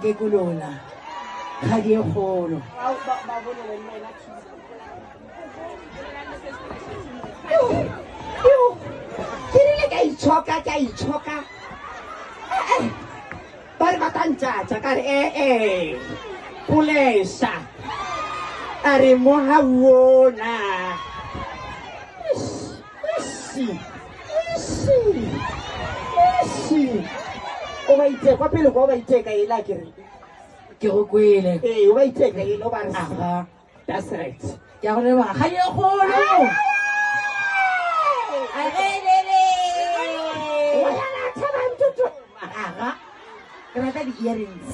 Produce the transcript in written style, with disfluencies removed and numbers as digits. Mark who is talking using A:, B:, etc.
A: ke kulona ga di e kgolo ke rile ka itshoka ba re batantšatša ka re polesa a re moga wona o ba iteka pele ko o ba iteka ela kere
B: ke go kwele
A: o ba iteka ele o ba re
B: aga
A: that's right
B: ke a go leboga ga di e kgolo
A: wena thaba ntutu
B: aga ke rata di-earrings